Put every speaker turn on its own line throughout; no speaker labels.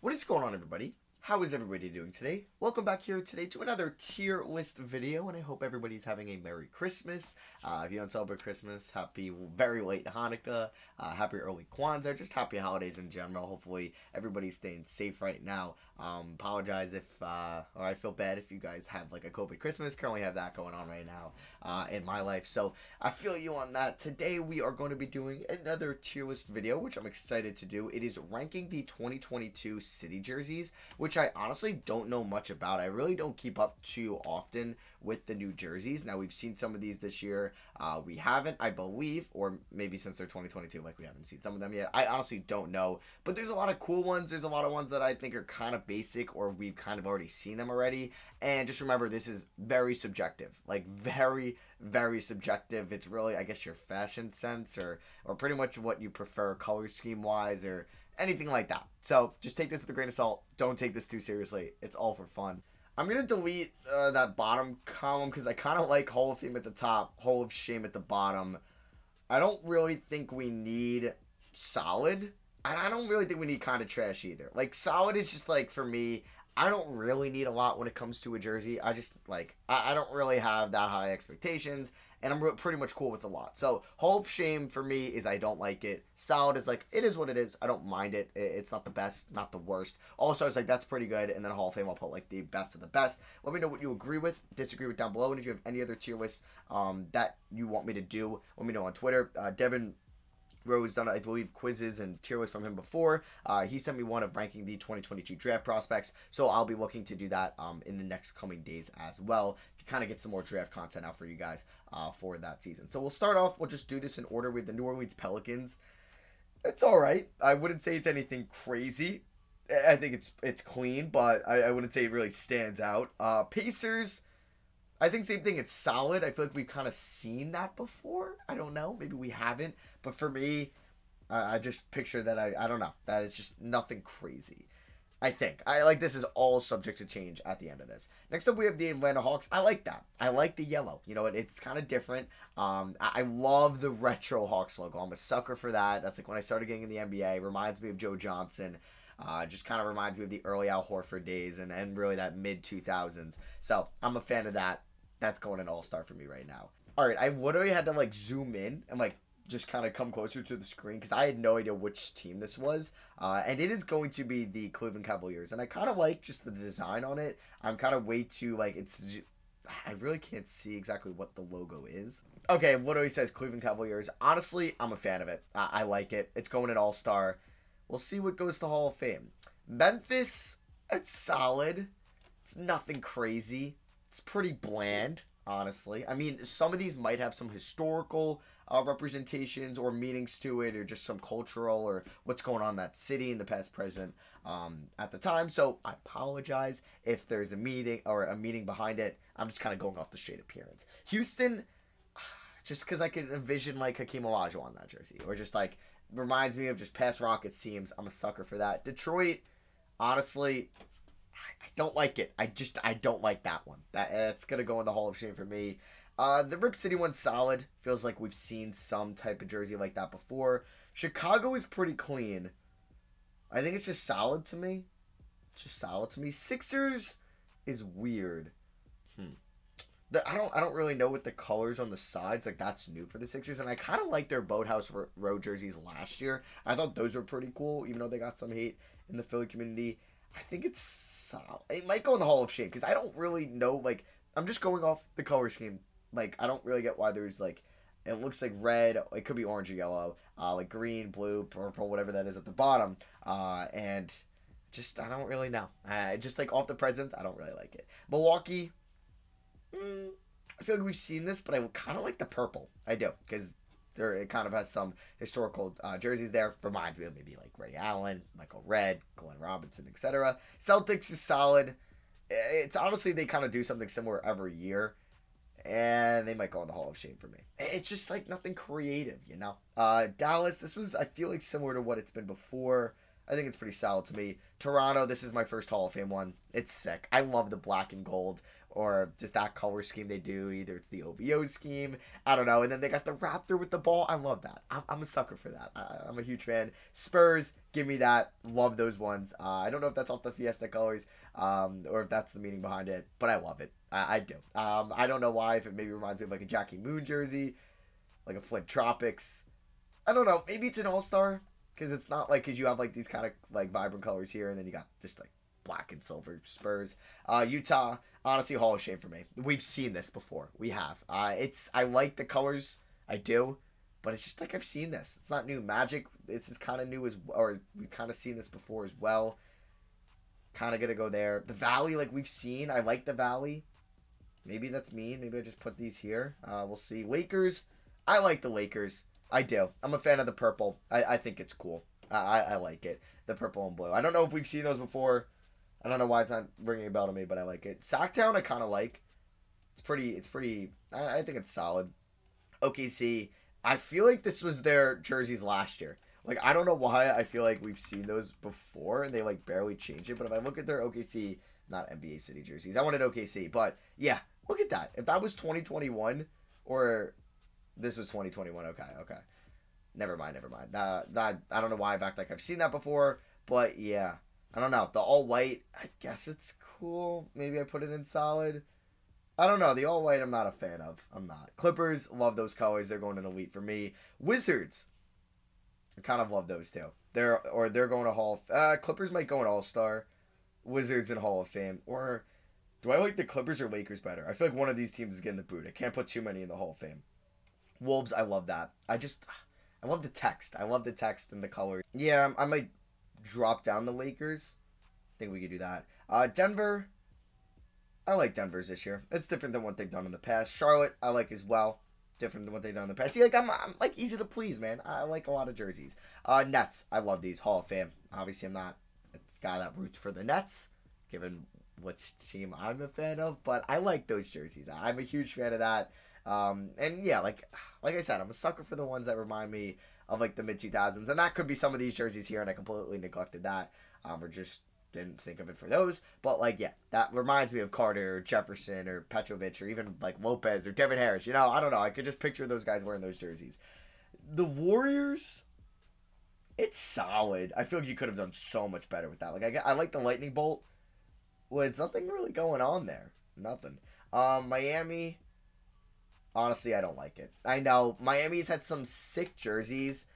What is going on, everybody? How is everybody doing today? Welcome back here today to another tier list video, and I hope everybody's having a Merry Christmas. If you don't celebrate Christmas, happy very late Hanukkah, happy early Kwanzaa, just happy holidays in general. Hopefully everybody's staying safe right now. Apologize if, or I feel bad if you guys have like a COVID Christmas. Currently have that going on right now in my life, so I feel you on that. Today we are going to be doing another tier list video, which I'm excited to do. It is ranking the 2022 city jerseys, which I honestly don't know much about. I really don't keep up too often with the new jerseys. Now, we've seen some of these this year. We haven't, I believe, or maybe since they're 2022, like we haven't seen some of them yet. I honestly don't know, but there's a lot of cool ones. There's a lot of ones that I think are kind of basic, or we've kind of already seen them already. And just remember, this is very subjective, like very, very subjective. It's really, I guess, your fashion sense or pretty much what you prefer color scheme wise or anything like that. So just take this with a grain of salt. Don't take this too seriously. It's all for fun. I'm going to delete that bottom column because I kind of like Hall of Fame at the top, Hall of Shame at the bottom. I don't really think we need solid. I don't really think we need kind of trash either. Like, solid is just like, for me, I don't really need a lot when it comes to a jersey. I just, like, I don't really have that high expectations, and I'm pretty much cool with a lot. So, Hall of Shame for me is I don't like it. Solid is like, it is what it is. I don't mind it. It's not the best, not the worst. Also, it's like, that's pretty good. And then Hall of Fame, I'll put like the best of the best. Let me know what you agree with, disagree with down below. And if you have any other tier lists that you want me to do, let me know on Twitter. Devin Rose done, I believe, quizzes and tier lists from him before. He sent me one of ranking the 2022 draft prospects, so I'll be looking to do that in the next coming days as well to kind of get some more draft content out for you guys for that season. So we'll start off, we'll just do this in order with the New Orleans Pelicans. It's all right. I wouldn't say it's anything crazy. I think it's clean, but I wouldn't say it really stands out. Pacers, I think same thing. It's solid. I feel like we've kind of seen that before. I don't know. Maybe we haven't. But for me, I just picture that I don't know. That is just nothing crazy. I think. This is all subject to change at the end of this. Next up, we have the Atlanta Hawks. I like that. I like the yellow. You know, it's kind of different. I love the retro Hawks logo. I'm a sucker for that. That's like when I started getting in the NBA. It reminds me of Joe Johnson. Just kind of reminds me of the early Al Horford days and really that mid-2000s. So I'm a fan of that. That's going an all-star for me right now. All right, I literally had to like zoom in and like just kind of come closer to the screen because I had no idea which team this was. And it is going to be the Cleveland Cavaliers. And I kind of like just the design on it. I'm kind of way too like I really can't see exactly what the logo is. Okay, it literally says Cleveland Cavaliers. Honestly, I'm a fan of it. I like it. It's going an all-star. We'll see what goes to Hall of Fame. Memphis, it's solid. It's nothing crazy. It's pretty bland, honestly. I mean, some of these might have some historical representations or meanings to it, or just some cultural or what's going on in that city in the past, present, at the time. So I apologize if there's a meaning or a meaning behind it. I'm just kind of going off the straight appearance. Houston, just because I could envision like Hakeem Olajuwon on that jersey, or just like reminds me of just past Rockets teams. I'm a sucker for that. Detroit, honestly, I don't like it. I don't like that one. That's going to go in the Hall of Shame for me. The Rip City one's solid. Feels like we've seen some type of jersey like that before. Chicago is pretty clean. I think it's just solid to me. It's just solid to me. Sixers is weird. I don't really know what the colors on the sides, like that's new for the Sixers, and I kind of like their Boathouse Road jerseys last year. I thought those were pretty cool, even though they got some hate in the Philly community. I think it's solid. It might go in the Hall of Shame because I don't really know. Like, I'm just going off the color scheme. Like, I don't really get why there's like, it looks like red. It could be orange or yellow, like green, blue, purple, whatever that is at the bottom. And just I don't really know. Just like off the presents, I don't really like it. Milwaukee, I feel like we've seen this, but I kind of like the purple. I do because it kind of has some historical jerseys there. Reminds me of maybe like Ray Allen, Michael Redd, Glenn Robinson, etc. Celtics is solid. It's honestly, they kind of do something similar every year. And they might go in the Hall of Shame for me. It's just like nothing creative, you know. Dallas, this was, I feel like, similar to what it's been before. I think it's pretty solid to me. Toronto, this is my first Hall of Fame one. It's sick. I love the black and gold, or just that color scheme they do. Either it's the OVO scheme, I don't know. And then they got the Raptor with the ball. I love that. I'm a sucker for that. I'm a huge fan. Spurs, give me that. Love those ones. I don't know if that's off the Fiesta colors, or if that's the meaning behind it, but I love it. I do. I don't know why, if it maybe reminds me of like a Jackie Moon jersey, like a Flint Tropics. I don't know. Maybe it's an all-star, because it's not like, because you have like these kind of like vibrant colors here, and then you got just like black and silver Spurs. Utah, honestly, Hall of Shame for me. We've seen this before. We have. I like the colors. I do. But it's just like I've seen this. It's not new. Magic, it's just kind of new or we've kind of seen this before as well. Kind of going to go there. The Valley, like we've seen. I like the Valley. Maybe that's me. Maybe I just put these here. We'll see. Lakers, I like the Lakers. I do. I'm a fan of the purple. I think it's cool. I like it. The purple and blue. I don't know if we've seen those before. I don't know why it's not ringing a bell to me, but I like it. Sacktown, I kind of like. It's pretty, I think it's solid. OKC, I feel like this was their jerseys last year. Like, I don't know why I feel like we've seen those before, and they, like, barely changed it. But if I look at their OKC, not NBA City jerseys. I wanted OKC, but, yeah, look at that. If that was 2021, or this was 2021, okay. Never mind. I don't know why I've acted like I've seen that before, but, yeah. I don't know. The all-white, I guess it's cool. Maybe I put it in solid. I don't know. The all-white I'm not a fan of. I'm not. Clippers, love those colors. They're going in elite for me. Wizards, I kind of love those too. They're going to Hall of Clippers might go in All-Star. Wizards in Hall of Fame. Or do I like the Clippers or Lakers better? I feel like one of these teams is getting the boot. I can't put too many in the Hall of Fame. Wolves, I love that. I love the text. I love the text and the colors. Yeah, I might drop down the Lakers. I think we could do that. Denver, I like Denver's this year. It's different than what they've done in the past. Charlotte, I like as well. Different than what they've done in the past. See, like I'm like easy to please, man. I like a lot of jerseys. Nets, I love these. Hall of Fame. Obviously, I'm not a guy that roots for the Nets, given which team I'm a fan of, but I like those jerseys. I'm a huge fan of that. And yeah, like I said, I'm a sucker for the ones that remind me of like the mid-2000s, and that could be some of these jerseys here, and I completely neglected that, or just didn't think of it for those. But like, yeah, that reminds me of Carter or Jefferson or Petrovic or even like Lopez or Devin Harris. You know, I don't know. I could just picture those guys wearing those jerseys. The Warriors, it's solid. I feel like you could have done so much better with that. Like I like the lightning bolt. Well, it's nothing really going on there. Nothing. Miami, honestly, I don't like it. I know Miami's had some sick jerseys,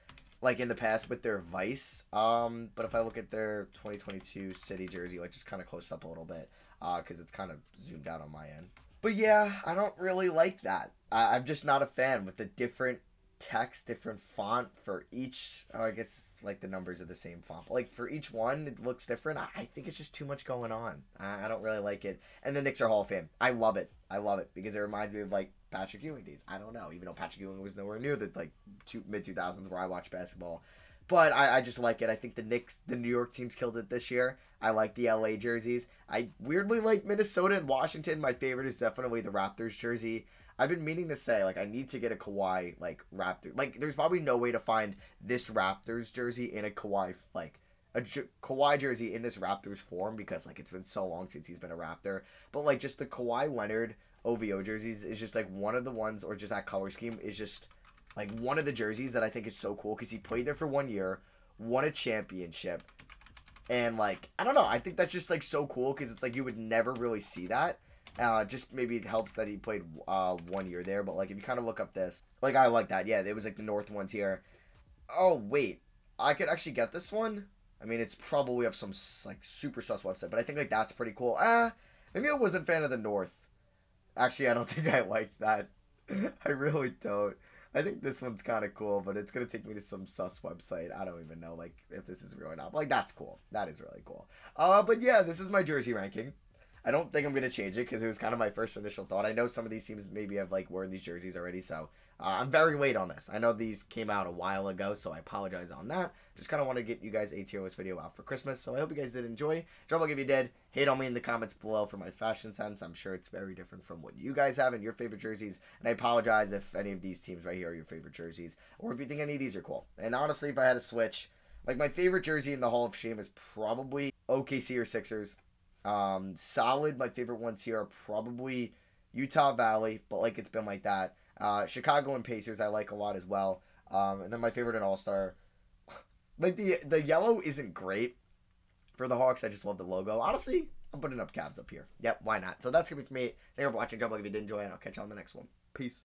like in the past with their Vice. But if I look at their 2022 City jersey, like just kind of close up a little bit, because it's kind of zoomed out on my end. But yeah, I don't really like that. I'm just not a fan with the different text, different font for each. I guess like the numbers are the same font, but like for each one, it looks different. I think it's just too much going on. I don't really like it. And the Knicks are Hall of Fame. I love it because it reminds me of like Patrick Ewing days. I don't know, even though Patrick Ewing was nowhere near the like mid-2000s where I watched basketball. But I just like it. I think the Knicks, the New York teams killed it this year. I like the LA jerseys. I weirdly like Minnesota and Washington. My favorite is definitely the Raptors jersey. I've been meaning to say, like, I need to get a Kawhi, like, Raptor. Like, there's probably no way to find this Raptors jersey in a Kawhi, like, Kawhi jersey in this Raptors form because, like, it's been so long since he's been a Raptor. But, like, just the Kawhi Leonard OVO jerseys is just, like, one of the ones, or just that color scheme is just, like, one of the jerseys that I think is so cool because he played there for 1 year, won a championship, and, like, I don't know. I think that's just, like, so cool because it's, like, you would never really see that. Just maybe it helps that he played 1 year there, but like if you kind of look up this, like I like that. Yeah, it was like the North ones here. Oh wait, I could actually get this one. I mean, it's probably of some like super sus website, but I think like that's pretty cool. Maybe I wasn't a fan of the North. Actually, I don't think I like that. I really don't. I think this one's kind of cool, but it's gonna take me to some sus website. I don't even know like if this is real or not. But, like that's cool. That is really cool. But yeah, this is my jersey ranking. I don't think I'm going to change it because it was kind of my first initial thought. I know some of these teams maybe have like worn these jerseys already, so I'm very late on this. I know these came out a while ago, so I apologize on that. Just kind of want to get you guys a tier list video out for Christmas, so I hope you guys did enjoy. Drop a like if you did. Hate on me in the comments below for my fashion sense. I'm sure it's very different from what you guys have in your favorite jerseys, and I apologize if any of these teams right here are your favorite jerseys, or if you think any of these are cool. And honestly, if I had to switch, Like, my favorite jersey in the Hall of Shame is probably OKC or Sixers. Solid, my favorite ones here are probably Utah Valley, but like it's been like that. Chicago and Pacers I like a lot as well. And then my favorite in All-Star, like the yellow isn't great for the Hawks. I just love the logo. Honestly, I'm putting up Cavs up here. Yep, why not? So that's going to be for me. Thank you for watching. Drop a like if you did enjoy, and I'll catch you on the next one. Peace.